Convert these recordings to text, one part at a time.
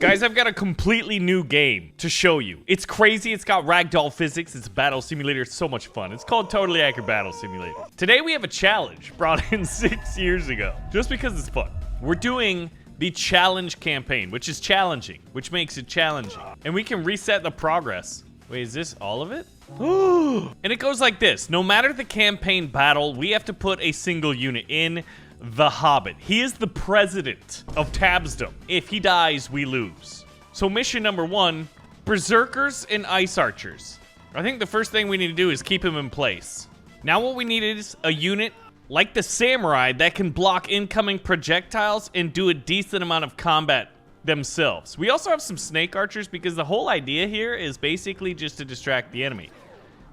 Guys, I've got a completely new game to show you. It's crazy, it's got ragdoll physics, it's a battle simulator, it's so much fun. It's called Totally Accurate Battle Simulator. Today we have a challenge brought in 6 years ago, just because it's fun. We're doing the challenge campaign, which is challenging, which makes it challenging. And we can reset the progress. Wait, is this all of it? And it goes like this. No matter the campaign battle, we have to put a single unit in the Hobbit. He is the president of Tabsdom. If he dies, we lose. So mission number 1, Berserkers and Ice Archers. I think the first thing we need to do is keep him in place. Now what we need is a unit like the Samurai that can block incoming projectiles and do a decent amount of combat themselves. We also have some Snake Archers because the whole idea here is basically just to distract the enemy.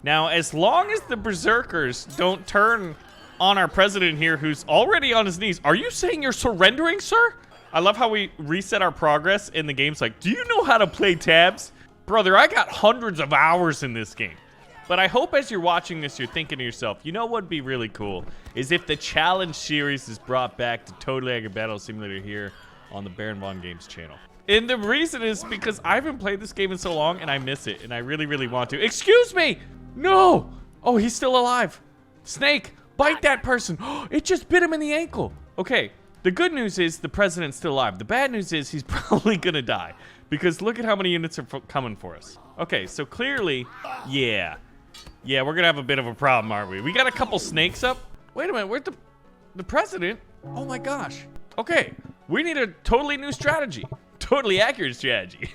Now, as long as the Berserkers don't turn on our president here, who's already on his knees. Are you saying you're surrendering, sir? I love how we reset our progress in the game's like, do you know how to play tabs? Brother, I got hundreds of hours in this game. But I hope as you're watching this, you're thinking to yourself, you know what'd be really cool is if the challenge series is brought back to Totally Accurate Battle Simulator here on the BaronVonGames channel. And the reason is because I haven't played this game in so long and I miss it and I really, really want to. Excuse me! No! Oh, he's still alive. Snake! Bite that person. It just bit him in the ankle. Okay, the good news is the president's still alive. The bad news is he's probably gonna die because look at how many units are coming for us. Okay, so clearly, yeah, we're gonna have a bit of a problem, aren't we? We got a couple snakes up. Wait a minute, where's the president? Oh my gosh. Okay, we need a totally new strategy. Totally accurate strategy.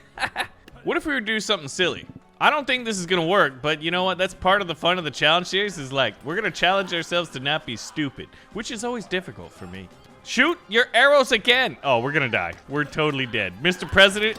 What if we were to do something silly? I don't think this is gonna work, but you know what? That's part of the fun of the challenge series is like, we're gonna challenge ourselves to not be stupid, which is always difficult for me. Shoot your arrows again! Oh, we're gonna die. We're totally dead. Mr. President,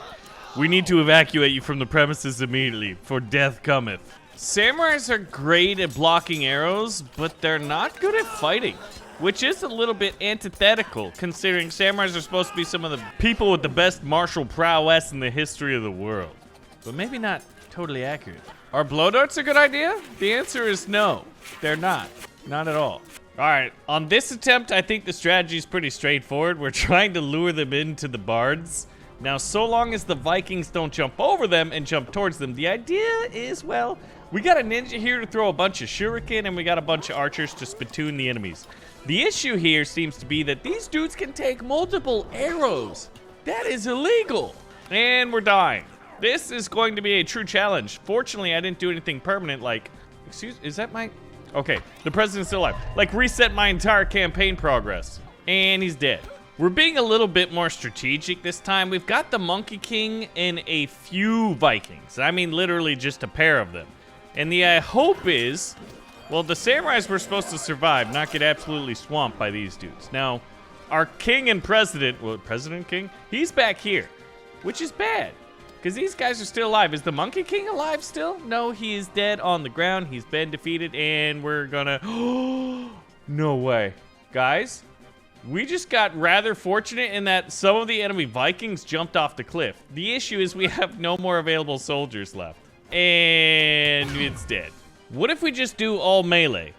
we need to evacuate you from the premises immediately, for death cometh. Samurais are great at blocking arrows, but they're not good at fighting, which is a little bit antithetical, considering samurais are supposed to be some of the people with the best martial prowess in the history of the world. But maybe not totally accurate. Are blow darts a good idea? The answer is no. They're not. Not at all. All right, on this attempt, I think the strategy is pretty straightforward. We're trying to lure them into the bards. Now, so long as the Vikings don't jump over them and jump towards them, the idea is, well, we got a ninja here to throw a bunch of shuriken and we got a bunch of archers to spittoon the enemies. The issue here seems to be that these dudes can take multiple arrows. That is illegal. And we're dying. This is going to be a true challenge. Fortunately, I didn't do anything permanent like, is that my, okay, the president's still alive. Like reset my entire campaign progress. And he's dead. We're being a little bit more strategic this time. We've got the Monkey King and a few Vikings. I mean, literally just a pair of them. And the hope is, well, the samurais were supposed to survive, not get absolutely swamped by these dudes. Now, our king and president, well, President King, he's back here, which is bad. Because these guys are still alive. Is the Monkey King alive still? No, he is dead on the ground. He's been defeated, and we're gonna... No way. Guys, we just got rather fortunate in that some of the enemy Vikings jumped off the cliff. The issue is we have no more available soldiers left. And it's dead. What if we just do all melee?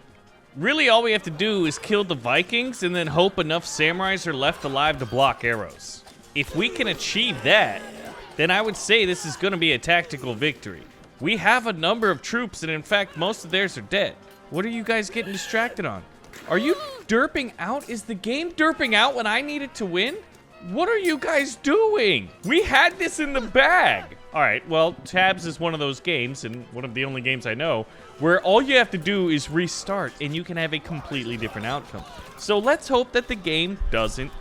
Really, all we have to do is kill the Vikings and then hope enough samurais are left alive to block arrows. If we can achieve that, then I would say this is going to be a tactical victory. We have a number of troops, and in fact, most of theirs are dead. What are you guys getting distracted on? Are you derping out? Is the game derping out when I need it to win? What are you guys doing? We had this in the bag. All right, well, Tabs is one of those games, and one of the only games I know, where all you have to do is restart, and you can have a completely different outcome. So let's hope that the game doesn't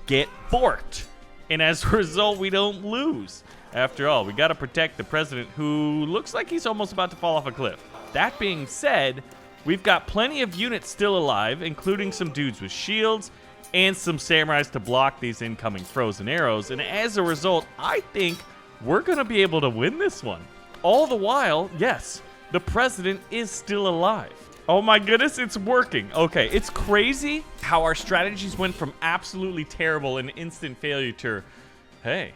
get borked. And as a result, we don't lose. After all, we got to protect the president who looks like he's almost about to fall off a cliff. That being said, we've got plenty of units still alive, including some dudes with shields and some samurais to block these incoming frozen arrows. And as a result, I think we're going to be able to win this one. All the while, yes, the president is still alive. Oh my goodness, it's working. Okay, it's crazy how our strategies went from absolutely terrible and instant failure to, hey,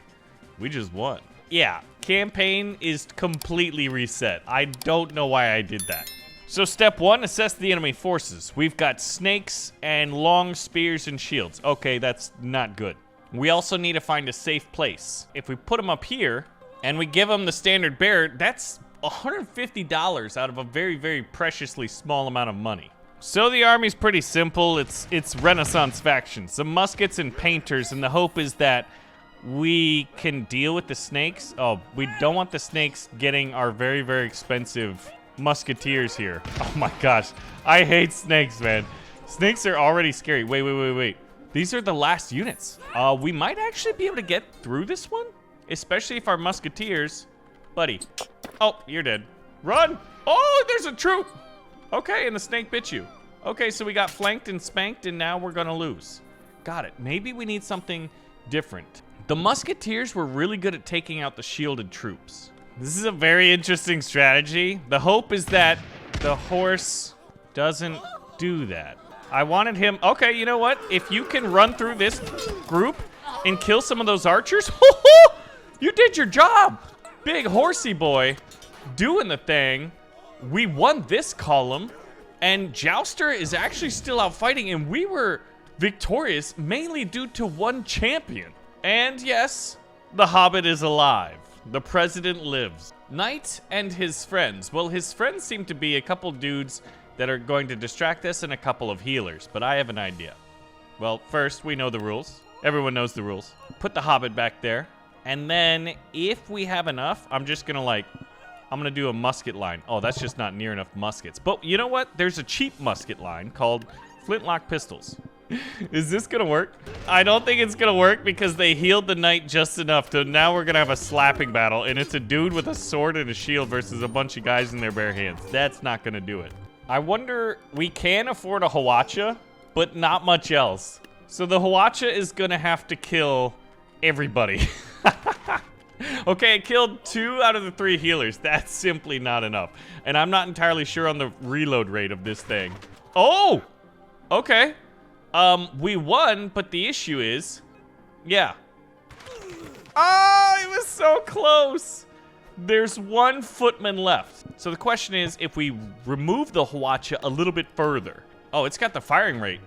we just won. Yeah, campaign is completely reset. I don't know why I did that. So step 1, assess the enemy forces. We've got snakes and long spears and shields. Okay, that's not good. We also need to find a safe place. If we put them up here and we give them the standard bear, that's $150 out of a very, very preciously small amount of money. So the army's pretty simple. It's Renaissance faction, some muskets and painters, and the hope is that we can deal with the snakes. Oh, we don't want the snakes getting our very, very expensive musketeers here. Oh my gosh, I hate snakes, man. Snakes are already scary. Wait. These are the last units. We might actually be able to get through this one, especially if our musketeers, buddy. Oh, you're dead. Run! Oh, there's a troop. Okay, and the snake bit you. Okay, so we got flanked and spanked, and now we're gonna lose. Got it. Maybe we need something different. The musketeers were really good at taking out the shielded troops. This is a very interesting strategy. The hope is that the horse doesn't do that. I wanted him. Okay, you know what? If you can run through this group and kill some of those archers, you did your job. Big horsey boy doing the thing. We won this column, and Jouster is actually still out fighting, and we were victorious mainly due to one champion. And yes, the Hobbit is alive. The president lives. Knight and his friends. Well, his friends seem to be a couple dudes that are going to distract us and a couple of healers, but I have an idea. Well, first, we know the rules. Everyone knows the rules. Put the Hobbit back there. And then if we have enough, I'm gonna do a musket line. Oh, that's just not near enough muskets. But you know what? There's a cheap musket line called flintlock pistols. Is this gonna work? I don't think it's gonna work because they healed the knight just enough to now we're gonna have a slapping battle, and it's a dude with a sword and a shield versus a bunch of guys in their bare hands. That's not gonna do it. I wonder, we can afford a Hwacha, but not much else. So the Hwacha is gonna have to kill everybody. Okay, it killed 2 out of the 3 healers. That's simply not enough. And I'm not entirely sure on the reload rate of this thing. Oh! Okay. We won, but the issue is... Yeah. Oh, it was so close! There's 1 footman left. So the question is, if we remove the Hwacha a little bit further... Oh, it's got the firing rate.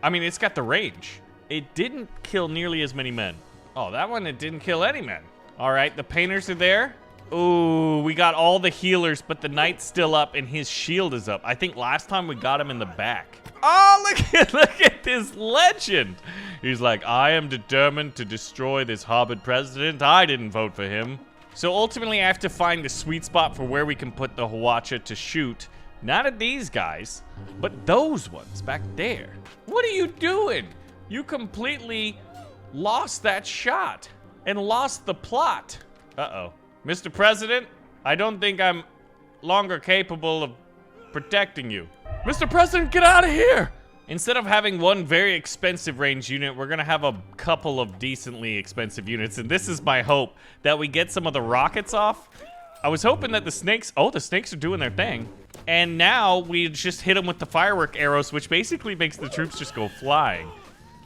I mean, it's got the range. It didn't kill nearly as many men. Oh, that one, it didn't kill any men. All right, the painters are there. Ooh, we got all the healers, but the knight's still up and his shield is up. I think last time we got him in the back. Oh, look at this legend. He's like, I am determined to destroy this Hobbit president. I didn't vote for him. So ultimately, I have to find the sweet spot for where we can put the Hwacha to shoot. Not at these guys, but those ones back there. What are you doing? You completely lost that shot and lost the plot. Uh-oh. Mr. President, I don't think I'm longer capable of protecting you. Mr. President, get out of here! Instead of having one very expensive range unit, we're gonna have a couple of decently expensive units, and this is my hope, that we get some of the rockets off. I was hoping that the snakes are doing their thing. And now we just hit them with the firework arrows, which basically makes the troops just go flying.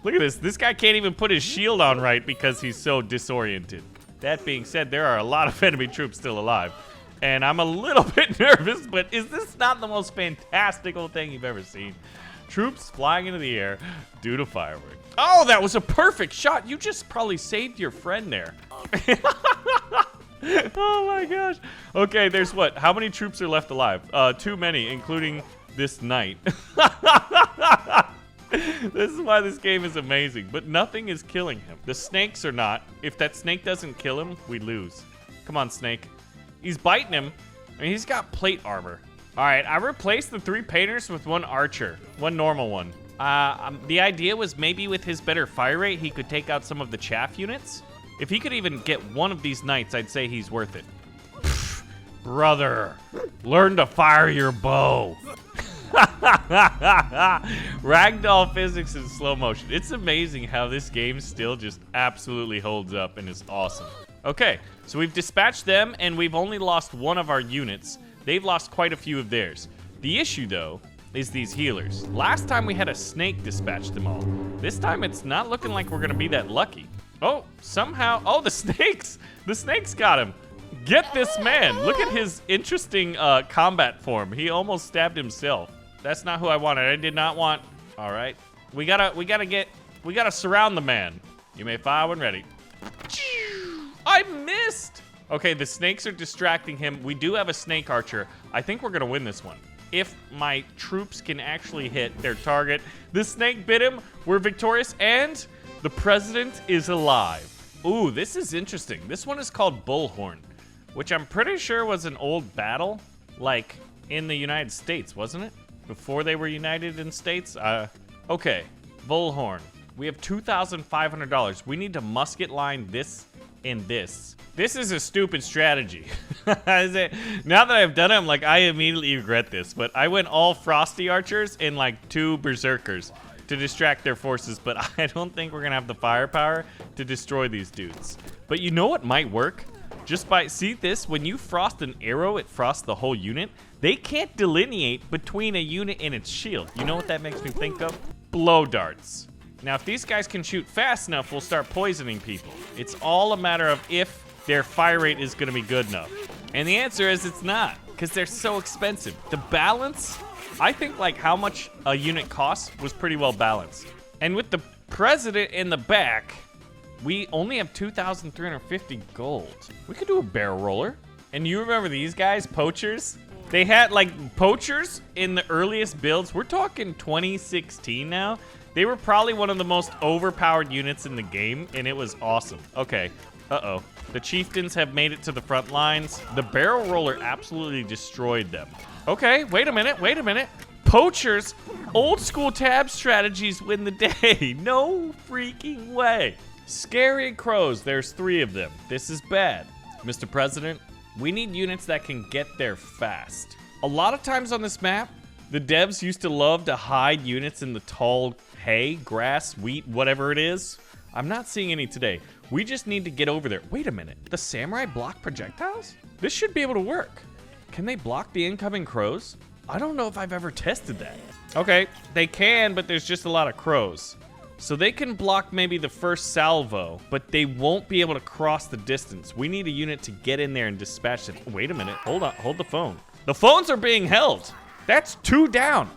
Look at this. This guy can't even put his shield on right because he's so disoriented. That being said, there are a lot of enemy troops still alive. And I'm a little bit nervous, but is this not the most fantastical thing you've ever seen? Troops flying into the air due to fireworks. Oh, that was a perfect shot. You just probably saved your friend there. Oh my gosh. Okay, there's what? How many troops are left alive? Too many, including this knight. This is why this game is amazing, but nothing is killing him. The snakes are not. If that snake doesn't kill him, we lose. Come on, snake. He's biting him. I mean, he's got plate armor. All right, I replaced the 3 painters with 1 archer, 1 normal one. The idea was maybe with his better fire rate, he could take out some of the chaff units. If he could even get one of these knights, I'd say he's worth it. Pfft, brother, learn to fire your bow. Ragdoll physics in slow motion. It's amazing how this game still just absolutely holds up and is awesome. Okay, so we've dispatched them and we've only lost 1 of our units. They've lost quite a few of theirs. The issue, though, is these healers. Last time we had a snake dispatch them all. This time it's not looking like we're gonna be that lucky. Oh, somehow, oh, the snakes! The snakes got him. Get this man. Look at his interesting combat form. He almost stabbed himself. That's not who I wanted. I did not want, all right. We gotta surround the man. You may fire when ready. I missed. Okay, the snakes are distracting him. We do have a snake archer. I think we're gonna win this one. If my troops can actually hit their target. The snake bit him. We're victorious, and the president is alive. Ooh, this is interesting. This one is called Bullhorn, which I'm pretty sure was an old battle, like in the United States, wasn't it? Before they were united in states? Okay, Bullhorn. We have $2,500. We need to musket line this and this. This is a stupid strategy. Now that I've done it, I'm like, I immediately regret this. But I went all Frosty Archers and like 2 Berserkers to distract their forces. But I don't think we're gonna have the firepower to destroy these dudes. But you know what might work? Just by, see this? When you frost an arrow, it frosts the whole unit. They can't delineate between a unit and its shield. You know what that makes me think of? Blow darts. Now, if these guys can shoot fast enough, we'll start poisoning people. It's all a matter of if their fire rate is gonna be good enough. And the answer is it's not, because they're so expensive. The balance, I think like how much a unit costs was pretty well balanced. And with the president in the back, we only have 2,350 gold. We could do a barrel roller. And you remember these guys, poachers? They had like poachers in the earliest builds. We're talking 2016 now. They were probably one of the most overpowered units in the game, and it was awesome. Okay, uh-oh. The chieftains have made it to the front lines. The barrel roller absolutely destroyed them. Okay, wait a minute, wait a minute. Poachers, old school tab strategies win the day. No freaking way. Scary crows, there's 3 of them. This is bad. Mr. President, we need units that can get there fast. A lot of times on this map, the devs used to love to hide units in the tall hay, grass, wheat, whatever it is. I'm not seeing any today. We just need to get over there. Wait a minute. The samurai block projectiles? This should be able to work. Can they block the incoming crows? I don't know if I've ever tested that. Okay, they can, but there's just a lot of crows. So they can block maybe the first salvo, but they won't be able to cross the distance. We need a unit to get in there and dispatch them. Wait a minute. Hold on. Hold the phone. The phones are being held. That's 2 down.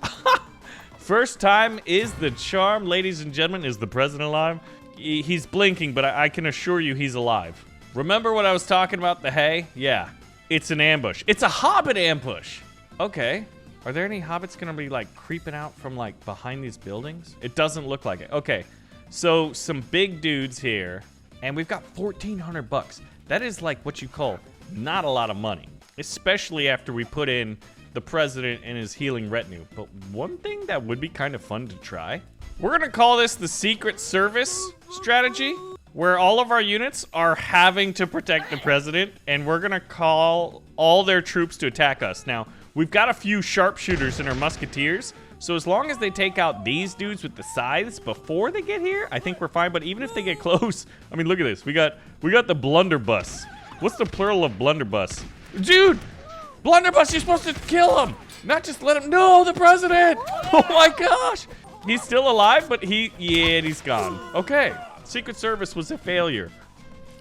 First time is the charm, ladies and gentlemen. Is the president alive? He's blinking, but I can assure you he's alive. Remember what I was talking about, the hay? Yeah, it's an ambush. It's a hobbit ambush. Okay, are there any hobbits gonna be like creeping out from like behind these buildings? It doesn't look like it. Okay, so some big dudes here, and we've got 1,400 bucks. That is like what you call not a lot of money, especially after we put in the president and his healing retinue. But one thing that would be kind of fun to try, we're gonna call this the Secret Service strategy, where all of our units are having to protect the president, and we're gonna call all their troops to attack us. Now, we've got a few sharpshooters in our musketeers, so as long as they take out these dudes with the scythes before they get here, I think we're fine. But even if they get close, I mean, look at this. We got the blunderbuss. What's the plural of blunderbuss? Dude! Blunderbuss, you're supposed to kill him, not just let him. No, the president! Oh my gosh! He's still alive, but he's gone. Okay, Secret Service was a failure.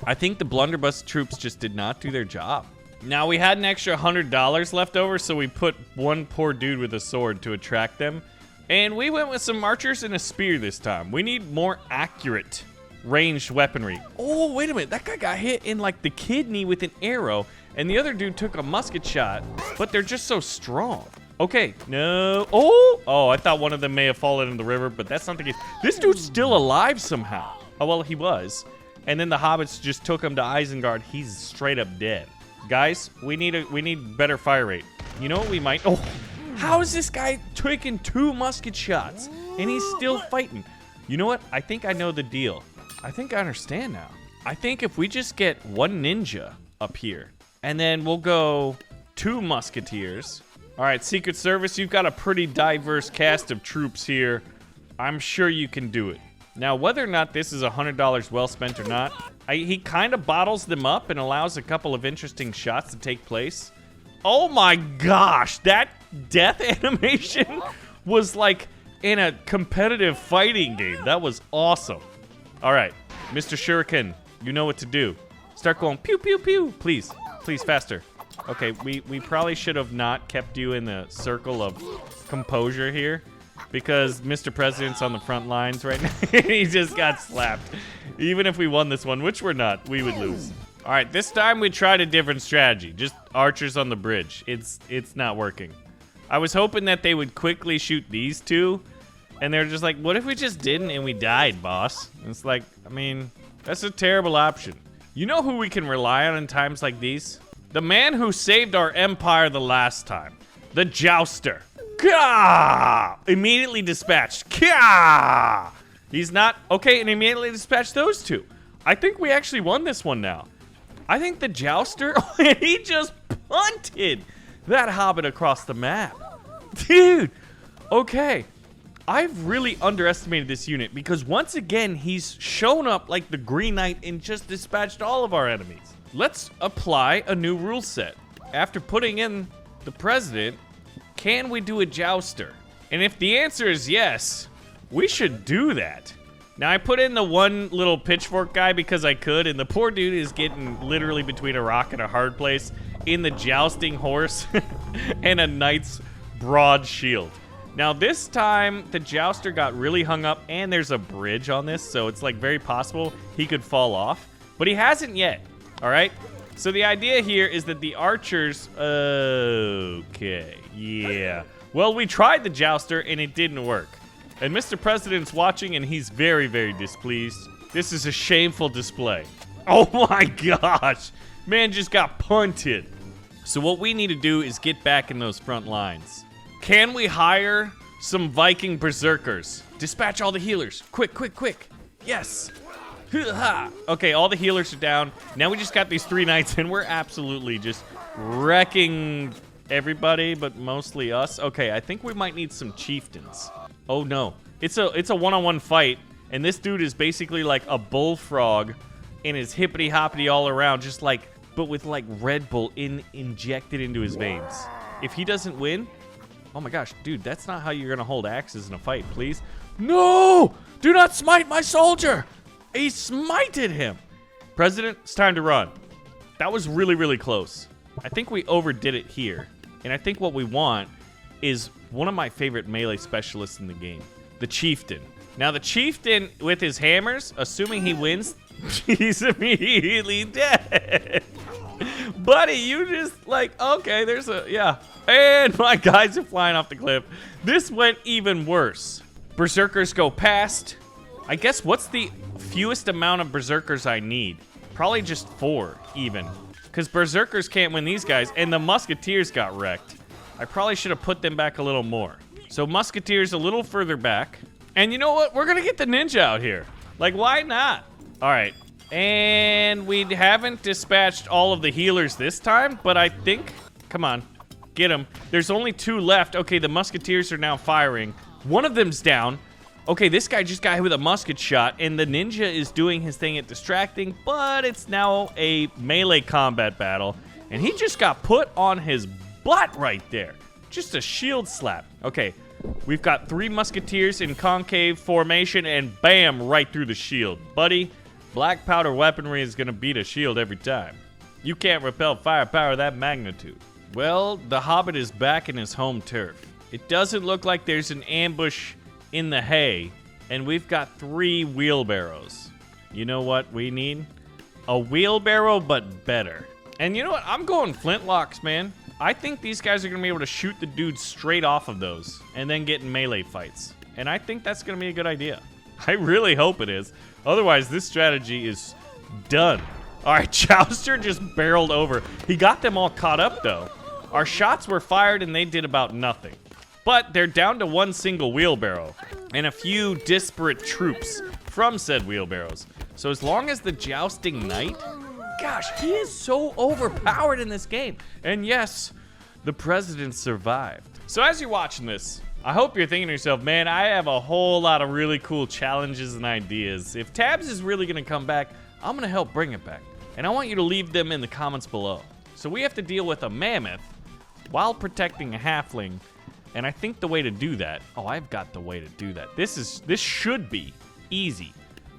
I think the blunderbuss troops just did not do their job. Now, we had an extra $100 left over, so we put one poor dude with a sword to attract them. And we went with some archers and a spear this time. We need more accurate ranged weaponry. Oh, wait a minute. That guy got hit in like the kidney with an arrow, and the other dude took a musket shot, but they're just so strong. Okay, no. Oh, I thought one of them may have fallen in the river, but that's not the case. This dude's still alive somehow. Oh, well, he was. And then the hobbits just took him to Isengard. He's straight up dead. Guys, we need better fire rate. You know what we might? Oh, how is this guy taking 2 musket shots and he's still fighting? You know what? I think I know the deal. I think I understand now. I think if we just get 1 ninja up here, and then we'll go 2 musketeers. All right, Secret Service, you've got a pretty diverse cast of troops here. I'm sure you can do it. Now, whether or not this is $100 well spent or not, he kind of bottles them up and allows a couple of interesting shots to take place. Oh my gosh, that death animation was like in a competitive fighting game. That was awesome. All right, Mr. Shuriken, you know what to do. Start going pew, pew, pew. Please, please, faster. Okay, we probably should have not kept you in the circle of composure here. because Mr. President's on the front lines right now. He just got slapped. Even if we won this one, which we're not, we would lose. All right, this time we tried a different strategy. Just archers on the bridge. It's not working. I was hoping that they would quickly shoot these two, and they're just like, what if we just didn't and we died, boss? And it's like, I mean, that's a terrible option. You know who we can rely on in times like these? The man who saved our empire the last time. The Jouster. Gah! Immediately dispatched. Gah! He's not... Okay, and immediately dispatched those two. I think we actually won this one now. I think the Jouster... he just punted that hobbit across the map. Dude! Okay. I've really underestimated this unit because once again, he's shown up like the Green Knight and just dispatched all of our enemies. Let's apply a new rule set. After putting in the president, can we do a Jouster? And if the answer is yes, we should do that. Now, I put in the one little pitchfork guy because I could, and the poor dude is getting literally between a rock and a hard place in the jousting horse and a knight's broad shield. Now, this time, the Jouster got really hung up, and there's a bridge on this, so it's like very possible he could fall off, but he hasn't yet. All right, so the idea here is that the archers, okay, yeah. Well, we tried the Jouster and it didn't work. And Mr. President's watching and he's very, very displeased. This is a shameful display. Oh my gosh, man just got punted. So what we need to do is get back in those front lines. Can we hire some Viking berserkers? Dispatch all the healers, quick, quick, quick. Yes. Okay, all the healers are down. Now we just got these 3 knights, and we're absolutely just wrecking everybody, but mostly us. Okay, I think we might need some chieftains. Oh no, it's a one-on-one fight, and this dude is basically like a bullfrog, and is hippity hoppity all around, just like, but with like Red Bull injected into his veins. If he doesn't win, oh my gosh, dude, that's not how you're gonna hold axes in a fight, please. No, do not smite my soldier. He smited him. President, it's time to run. That was really, really close. I think we overdid it here. And I think what we want is one of my favorite melee specialists in the game, the Chieftain. Now, the Chieftain with his hammers, assuming he wins, he's immediately dead. Buddy, you just like, okay, there's a, yeah. And my guys are flying off the cliff. This went even worse. Berserkers go past. I guess what's the fewest amount of berserkers I need? Probably just 4 even. Because berserkers can't win these guys, and the musketeers got wrecked. I probably should have put them back a little more. So musketeers a little further back. And you know what? We're gonna get the ninja out here. Like, why not? All right. And we haven't dispatched all of the healers this time, but I think, come on, get them. There's only 2 left. Okay, the musketeers are now firing. One of them's down. Okay, this guy just got hit with a musket shot, and the ninja is doing his thing at distracting, but it's now a melee combat battle, and he just got put on his butt right there. Just a shield slap. Okay, we've got 3 musketeers in concave formation, and bam, right through the shield. Buddy, black powder weaponry is gonna beat a shield every time. You can't repel firepower of that magnitude. Well, the Hobbit is back in his home turf. It doesn't look like there's an ambush in the hay, and we've got 3 wheelbarrows. You know what we need? A wheelbarrow, but better. And you know what? I'm going flintlocks, man. I think these guys are gonna be able to shoot the dude straight off of those and then get in melee fights. And I think that's gonna be a good idea. I really hope it is. Otherwise, this strategy is done. All right, Jouster just barreled over. He got them all caught up, though. Our shots were fired, and they did about nothing. But they're down to 1 single wheelbarrow and a few disparate troops from said wheelbarrows. So as long as the jousting knight, gosh, he is so overpowered in this game. And yes, the president survived. So as you're watching this, I hope you're thinking to yourself, man, I have a whole lot of really cool challenges and ideas. If Tabs is really gonna come back, I'm gonna help bring it back. And I want you to leave them in the comments below. So we have to deal with a mammoth while protecting a halfling. And I think the way to do that, oh, I've got the way to do that. This should be easy.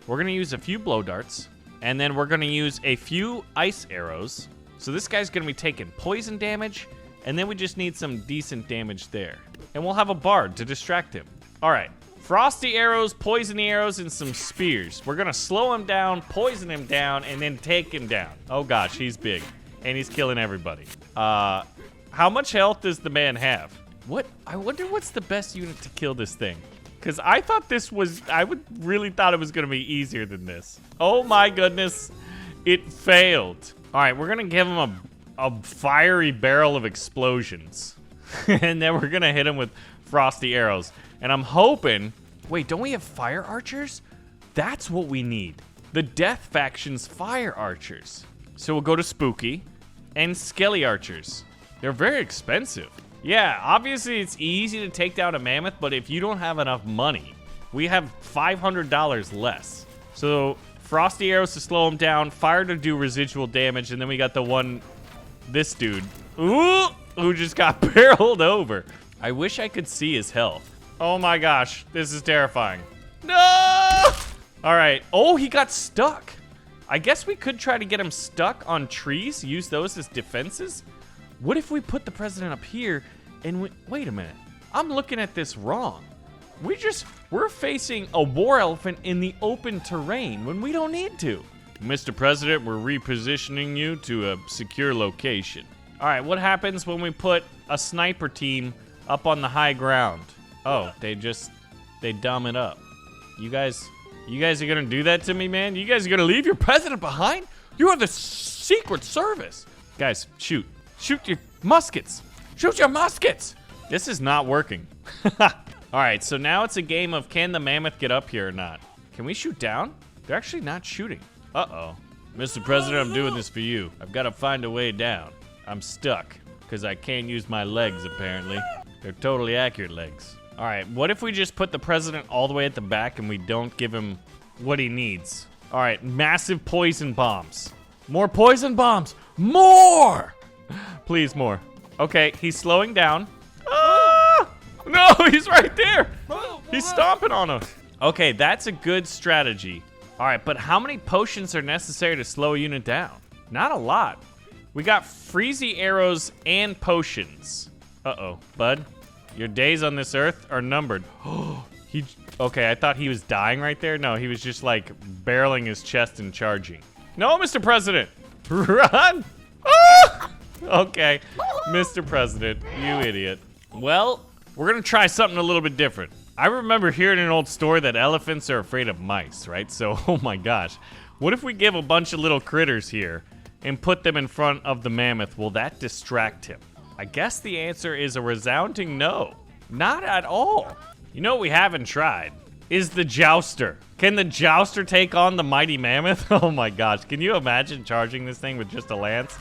We're gonna use a few blow darts, and then we're gonna use a few ice arrows. So this guy's gonna be taking poison damage, and then we just need some decent damage there. And we'll have a bard to distract him. All right. Frosty arrows, poisony arrows, and some spears. We're gonna slow him down, poison him down, and then take him down. Oh gosh, he's big. And he's killing everybody. How much health does the man have? What? I wonder what's the best unit to kill this thing. Because I thought this was, really thought it was gonna be easier than this. Oh my goodness, it failed. All right, we're gonna give him a fiery barrel of explosions. And then we're gonna hit him with frosty arrows. And I'm hoping, wait, don't we have fire archers? That's what we need. The Death Faction's fire archers. So we'll go to Spooky and Skelly archers. They're very expensive. Yeah, obviously it's easy to take down a mammoth, but if you don't have enough money, we have $500 less. So frosty arrows to slow him down, fire to do residual damage, and then we got the one, this dude, ooh, who just got barreled over. I wish I could see his health. Oh my gosh, this is terrifying. No! All right, oh, he got stuck. I guess we could try to get him stuck on trees, use those as defenses. What if we put the president up here and wait a minute, I'm looking at this wrong. We're facing a war elephant in the open terrain when we don't need to. Mr. President, we're repositioning you to a secure location. All right, what happens when we put a sniper team up on the high ground? Oh, they dumb it up. You guys are gonna do that to me, man? You guys are gonna leave your president behind? You are the Secret Service. Guys, shoot. Shoot your muskets. Shoot your muskets. This is not working. All right, so now it's a game of can the mammoth get up here or not? Can we shoot down? They're actually not shooting. Uh-oh. Mr. President, I'm doing this for you. I've got to find a way down. I'm stuck because I can't use my legs, apparently. They're totally accurate legs. All right, what if we just put the president all the way at the back and we don't give him what he needs? All right, massive poison bombs. More poison bombs. More! Please, more. Okay, he's slowing down. Ah! No, he's right there. He's stomping on us. Okay, that's a good strategy. All right, but how many potions are necessary to slow a unit down? Not a lot. We got freezy arrows and potions. Uh-oh, bud. Your days on this earth are numbered. Okay, I thought he was dying right there. No, he was just like barreling his chest and charging. No, Mr. President, run! Ah! Okay, Mr. President, you idiot. Well, we're gonna try something a little bit different. I remember hearing an old story that elephants are afraid of mice, right? So, oh my gosh. What if we give a bunch of little critters here and put them in front of the mammoth? Will that distract him? I guess the answer is a resounding no. Not at all. You know what we haven't tried is the jouster. Can the jouster take on the mighty mammoth? Oh my gosh, can you imagine charging this thing with just a lance?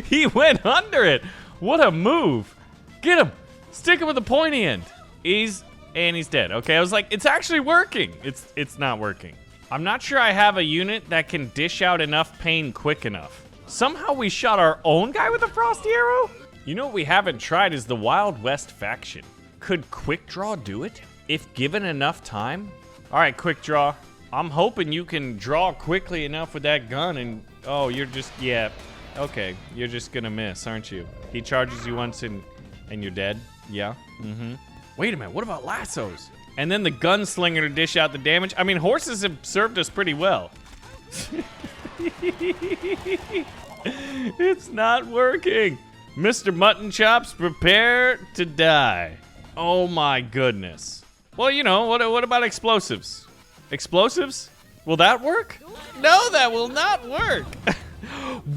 He went under it. What a move. Get him. Stick him with the pointy end. He's dead. Okay, I was like, it's actually working. It's not working. I'm not sure I have a unit that can dish out enough pain quick enough. Somehow we shot our own guy with a frosty arrow? You know what we haven't tried is the Wild West faction. Could Quick Draw do it if given enough time? All right, Quick Draw. I'm hoping you can draw quickly enough with that gun and, oh, you're just, yeah. Okay, you're just gonna miss, aren't you? He charges you once and you're dead? Yeah, Wait a minute, what about lassos? And then the gunslinger to dish out the damage? I mean, horses have served us pretty well. It's not working. Mr. Mutton Chops, prepare to die. Oh my goodness. Well, you know, what about explosives? Explosives? Will that work? No, that will not work.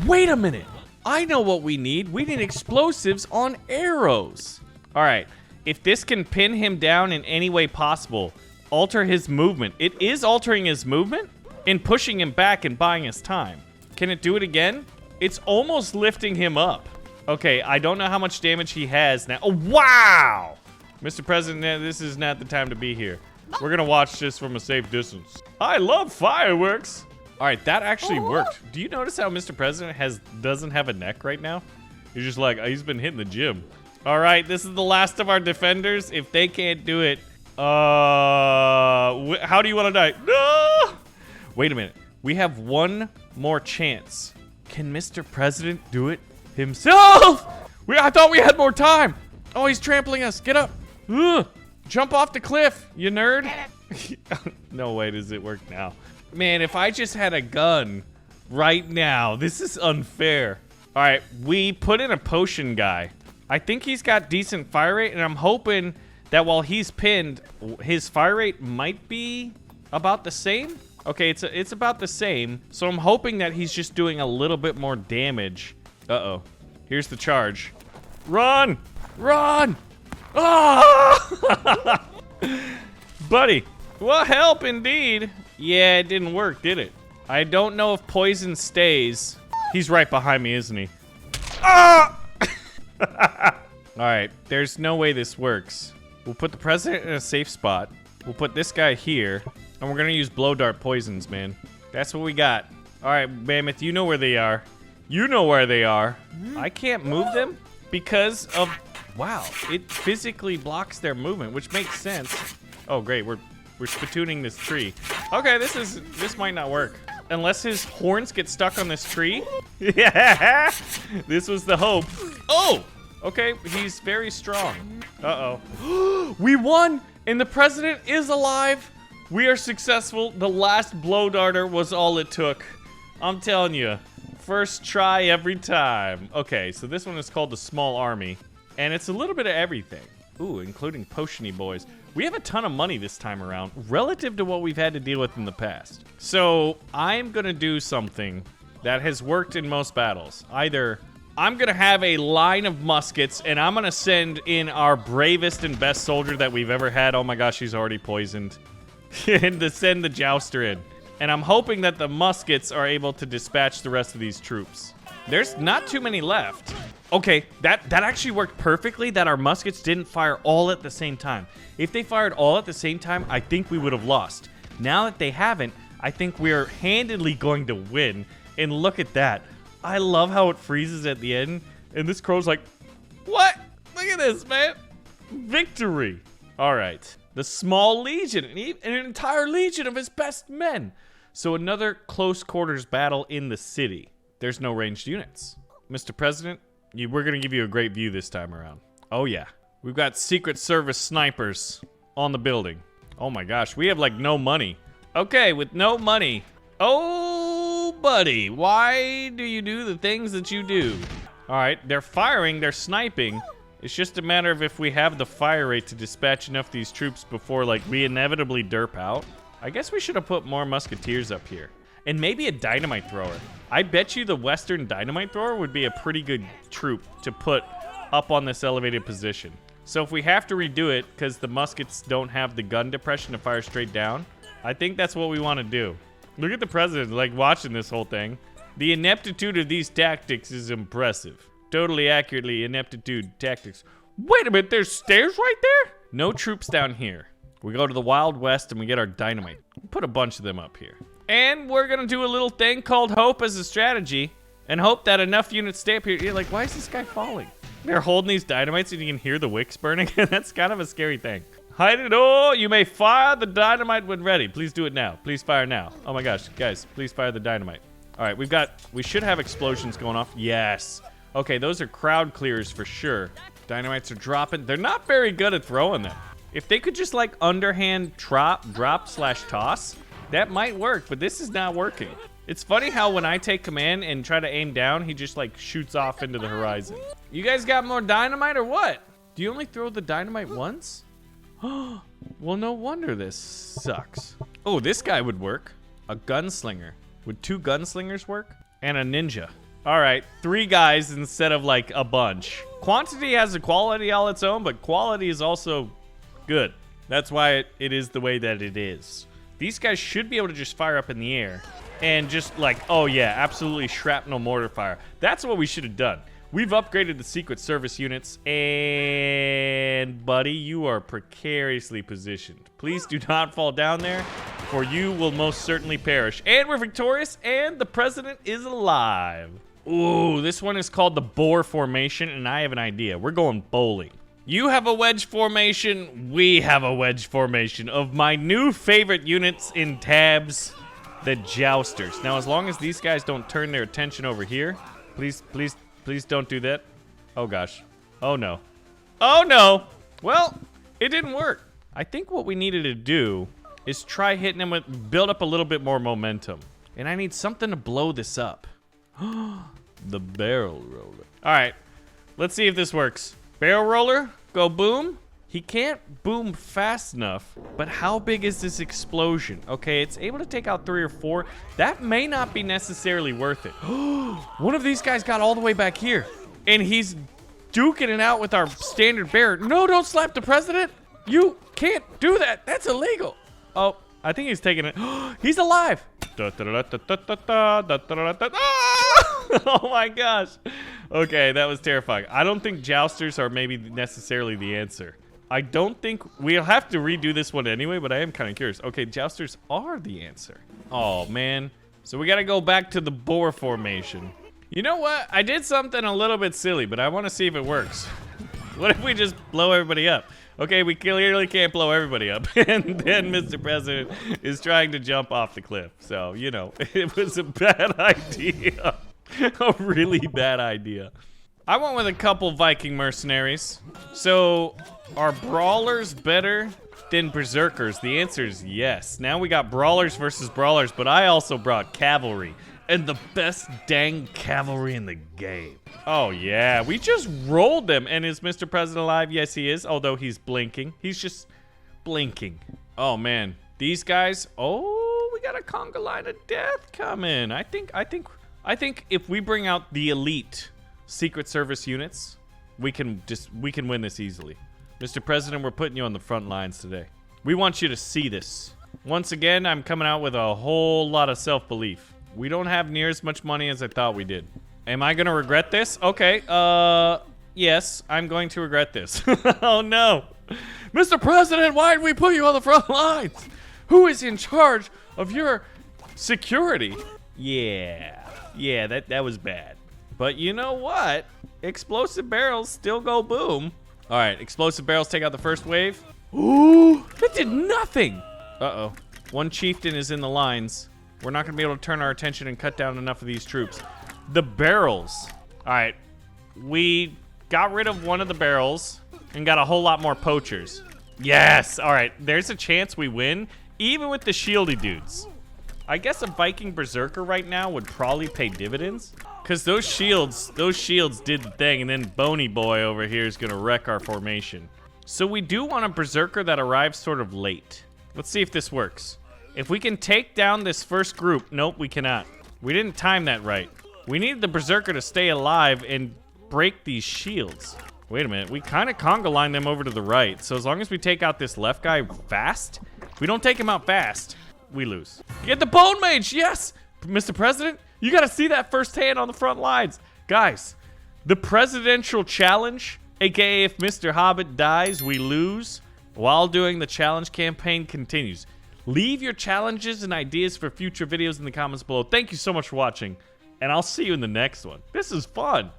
Wait a minute. I know what we need. We need explosives on arrows. All right. If this can pin him down in any way possible, alter his movement. It is altering his movement and pushing him back and buying us time. Can it do it again? It's almost lifting him up. Okay, I don't know how much damage he has now. Oh, wow! Mr. President, this is not the time to be here. We're gonna watch this from a safe distance. I love fireworks! All right, that actually worked. Do you notice how Mr. President doesn't have a neck right now? He's just like, he's been hitting the gym. All right, this is the last of our defenders. If they can't do it, how do you want to die? No! Wait a minute. We have one more chance. Can Mr. President do it himself? I thought we had more time. Oh, he's trampling us. Get up. Ugh. Jump off the cliff, you nerd. No way does it work now. Man, if I just had a gun right now, this is unfair. All right, we put in a potion guy. I think he's got decent fire rate, and I'm hoping that while he's pinned, his fire rate might be about the same. Okay, it's about the same. So I'm hoping that he's just doing a little bit more damage. Uh-oh. Here's the charge. Run! Run! Ah! Buddy, well, help indeed. Yeah, it didn't work, did it? I don't know if poison stays. He's right behind me, isn't he? Ah! All right, there's no way this works. We'll put the president in a safe spot. We'll put this guy here, and we're gonna use blow dart poisons, man. That's what we got. All right, Mammoth, you know where they are. You know where they are. I can't move them because of, wow, it physically blocks their movement, which makes sense. Oh, great, we're spitooning this tree. Okay, this might not work. Unless his horns get stuck on this tree. Yeah, this was the hope. Oh, okay, he's very strong. Uh-oh. We won, and the president is alive. We are successful. The last blow darter was all it took. I'm telling you, first try every time. Okay, so this one is called the Small Army, and it's a little bit of everything. Ooh, including potion-y boys. We have a ton of money this time around, relative to what we've had to deal with in the past. So I'm gonna do something that has worked in most battles. Either I'm gonna have a line of muskets, and I'm gonna send in our bravest and best soldier that we've ever had. Oh my gosh, he's already poisoned. And to send the jouster in. And I'm hoping that the muskets are able to dispatch the rest of these troops. There's not too many left. Okay, that actually worked perfectly, that our muskets didn't fire all at the same time. If they fired all at the same time, I think we would have lost. Now that they haven't, I think we're handedly going to win. And look at that. I love how it freezes at the end. And this crow's like, what? Look at this, man. Victory. All right. The Small Legion, an entire legion of his best men. So another close quarters battle in the city. There's no ranged units. Mr. President, we're gonna give you a great view this time around. Oh yeah, we've got Secret Service snipers on the building. Oh my gosh, we have like no money. Okay, with no money. Oh, buddy, why do you do the things that you do? All right, they're firing, they're sniping. It's just a matter of if we have the fire rate to dispatch enough of these troops before like we inevitably derp out. I guess we should have put more musketeers up here. And maybe a dynamite thrower. I bet you the Western dynamite thrower would be a pretty good troop to put up on this elevated position. So if we have to redo it because the muskets don't have the gun depression to fire straight down, I think that's what we want to do. Look at the president like watching this whole thing. The ineptitude of these tactics is impressive. Totally accurately ineptitude tactics. Wait a minute, there's stairs right there? No troops down here. We go to the Wild West and we get our dynamite. Put a bunch of them up here. And we're gonna do a little thing called hope as a strategy and hope that enough units stay up here. You're like, why is this guy falling? They're holding these dynamites and you can hear the wicks burning. That's kind of a scary thing. Hide it all. You may fire the dynamite when ready. Please do it now. Please fire now. Oh my gosh, guys, please fire the dynamite. All right, we should have explosions going off. Yes. Okay, those are crowd clears for sure. Dynamites are dropping. They're not very good at throwing them. If they could just like underhand drop / toss, that might work, but this is not working. It's funny how when I take command and try to aim down, he just like shoots off into the horizon. You guys got more dynamite or what? Do you only throw the dynamite once? Well, no wonder this sucks. Oh, this guy would work. A gunslinger. Would 2 gunslingers work? And a ninja. All right, 3 guys instead of like a bunch. Quantity has a quality all its own, but quality is also good. That's why it is the way that it is. These guys should be able to just fire up in the air and just like, oh yeah, absolutely shrapnel mortar fire. That's what we should have done. We've upgraded the Secret Service units and buddy, you are precariously positioned. Please do not fall down there for you will most certainly perish. And we're victorious and the president is alive. Ooh, this one is called the Boar Formation and I have an idea. We're going bowling. You have a wedge formation, we have a wedge formation of my new favorite units in tabs, the Jousters. Now, as long as these guys don't turn their attention over here, please don't do that. Oh gosh. Oh no. Oh no. Well, it didn't work. I think what we needed to do is try hitting him with, build up a little bit more momentum. And I need something to blow this up. The barrel roller. All right, let's see if this works. Barrel roller, go boom. He can't boom fast enough, but how big is this explosion? Okay, it's able to take out 3 or 4. That may not be necessarily worth it. One of these guys got all the way back here, and he's duking it out with our standard bear. No, don't slap the president. You can't do that. That's illegal. Oh, I think he's taking it. He's alive. Oh my gosh. Okay, that was terrifying. I don't think jousters are maybe necessarily the answer. I don't think we'll have to redo this one anyway, but I am kind of curious. Okay, jousters are the answer. Oh man. So we got to go back to the boar formation. You know what? I did something a little bit silly, but I want to see if it works. What if we just blow everybody up? Okay, we clearly can't blow everybody up. And then Mr. President is trying to jump off the cliff. So, you know, it was a bad idea. A really bad idea. I went with a couple Viking mercenaries. So, are brawlers better than berserkers? The answer is yes. Now we got brawlers versus brawlers, but I also brought cavalry. And the best dang cavalry in the game. Oh yeah, we just rolled them. And is Mr. President alive? Yes, he is, although he's blinking. He's just blinking. Oh man, these guys, oh, we got a conga line of death coming. I think if we bring out the elite Secret Service units, we can win this easily. Mr. President, we're putting you on the front lines today. We want you to see this. Once again, I'm coming out with a whole lot of self-belief. We don't have near as much money as I thought we did. Am I gonna regret this? Okay, yes, I'm going to regret this. Oh no. Mr. President, why did we put you on the front lines? Who is in charge of your security? Yeah, that was bad. But you know what? Explosive barrels still go boom. All right, explosive barrels take out the first wave. Ooh, that did nothing. Uh-oh, one chieftain is in the lines. We're not gonna be able to turn our attention and cut down enough of these troops. The barrels. All right, we got rid of one of the barrels and got a whole lot more poachers. Yes, all right, there's a chance we win, even with the shieldy dudes. I guess a Viking berserker right now would probably pay dividends, because those shields did the thing, and then Bony Boy over here is gonna wreck our formation. So we do want a berserker that arrives sort of late. Let's see if this works. If we can take down this first group, nope, we cannot. We didn't time that right. We need the berserker to stay alive and break these shields. Wait a minute, we kind of conga line them over to the right. So as long as we take out this left guy fast, if we don't take him out fast, we lose. Get the bone mage, yes! Mr. President, you gotta see that firsthand on the front lines. Guys, the presidential challenge, aka if Mr. Hobbit dies, we lose, while doing the challenge campaign continues. Leave your challenges and ideas for future videos in the comments below. Thank you so much for watching, and I'll see you in the next one. This is fun.